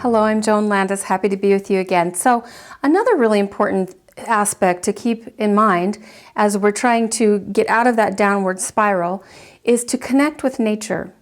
Hello, I'm Joan Landis. Happy to be with you again. So another really important aspect to keep in mind as we're trying to get out of that downward spiral is to connect with nature.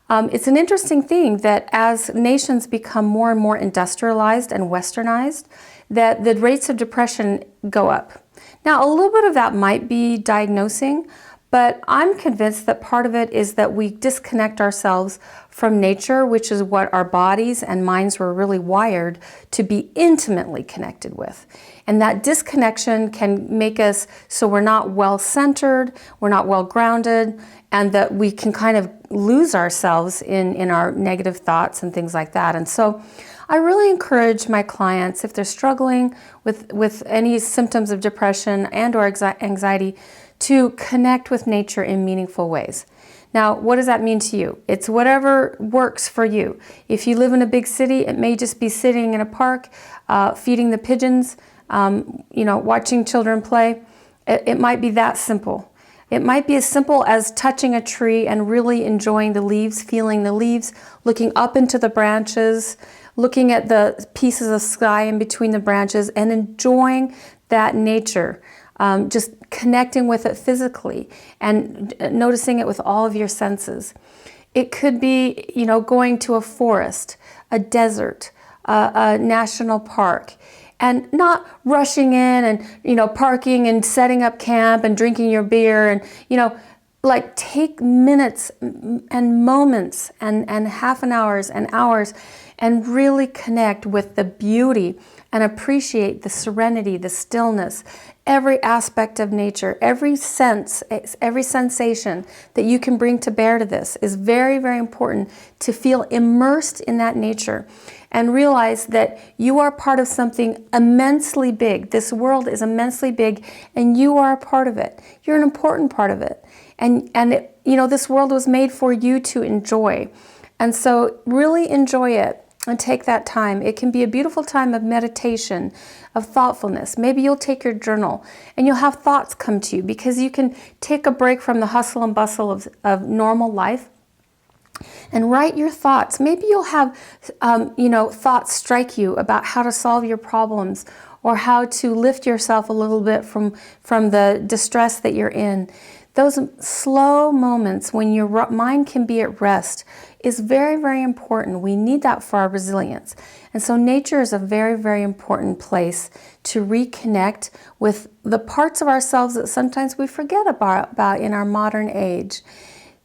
It's an interesting thing that as nations become more and more industrialized and westernized, that the rates of depression go up. Now, a little bit of that might be diagnosing, but I'm convinced that part of it is that we disconnect ourselves from nature, which is what our bodies and minds were really wired to be intimately connected with. And that disconnection can make us so we're not well-centered, we're not well-grounded, and that we can kind of lose ourselves in our negative thoughts and things like that. And so I really encourage my clients, if they're struggling with any symptoms of depression and or anxiety, to connect with nature in meaningful ways. Now, what does that mean to you? It's whatever works for you. If you live in a big city, it may just be sitting in a park, feeding the pigeons, watching children play. It might be that simple. It might be as simple as touching a tree and really enjoying the leaves, feeling the leaves, looking up into the branches, looking at the pieces of sky in between the branches and enjoying that nature. Just connecting with it physically and noticing it with all of your senses. It could be, going to a forest, a desert, a national park, and not rushing in and, parking and setting up camp and drinking your beer and, take minutes and moments and half an hours and hours and really connect with the beauty and appreciate the serenity, the stillness, every aspect of nature, every sense, every sensation that you can bring to bear to this is very, very important to feel immersed in that nature and realize that you are part of something immensely big. This world is immensely big and you are a part of it. You're an important part of it. And this world was made for you to enjoy. And so really enjoy it. And take that time. It can be a beautiful time of meditation, of thoughtfulness. Maybe you'll take your journal and you'll have thoughts come to you because you can take a break from the hustle and bustle of normal life and write your thoughts. Maybe you'll have, thoughts strike you about how to solve your problems or how to lift yourself a little bit from the distress that you're in. Those slow moments when your mind can be at rest is very, very important. We need that for our resilience. And so nature is a very, very important place to reconnect with the parts of ourselves that sometimes we forget about in our modern age.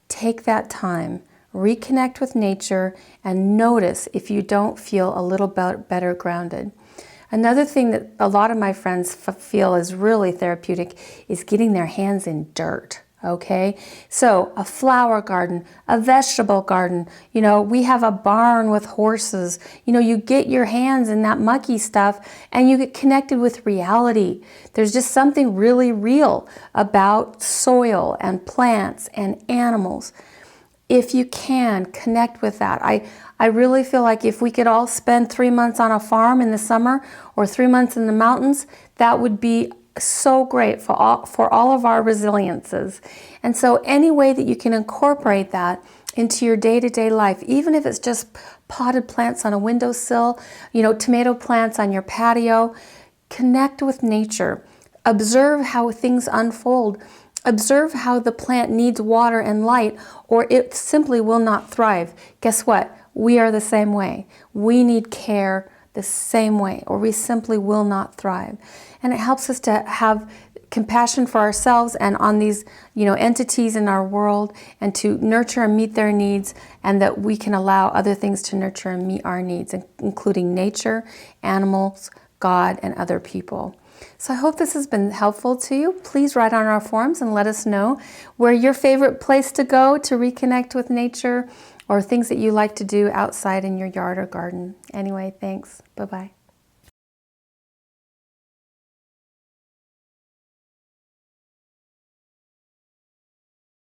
Take that time, reconnect with nature, and notice if you don't feel a little better grounded. Another thing that a lot of my friends feel is really therapeutic is getting their hands in dirt. Okay, so a flower garden, a vegetable garden, we have a barn with horses, you get your hands in that mucky stuff and you get connected with reality. There's just something really real about soil and plants and animals. If you can, connect with that. I really feel like if we could all spend 3 months on a farm in the summer or 3 months in the mountains, that would be so great for all of our resiliences. And so any way that you can incorporate that into your day-to-day life, even if it's just potted plants on a windowsill, tomato plants on your patio, connect with nature. Observe how things unfold. Observe how the plant needs water and light, or it simply will not thrive. Guess what? We are the same way. We need care the same way, or we simply will not thrive. And it helps us to have compassion for ourselves and on these, entities in our world, and to nurture and meet their needs, and that we can allow other things to nurture and meet our needs, including nature, animals, God, and other people. So I hope this has been helpful to you. Please write on our forums and let us know where your favorite place to go to reconnect with nature or things that you like to do outside in your yard or garden. Anyway, thanks. Bye-bye.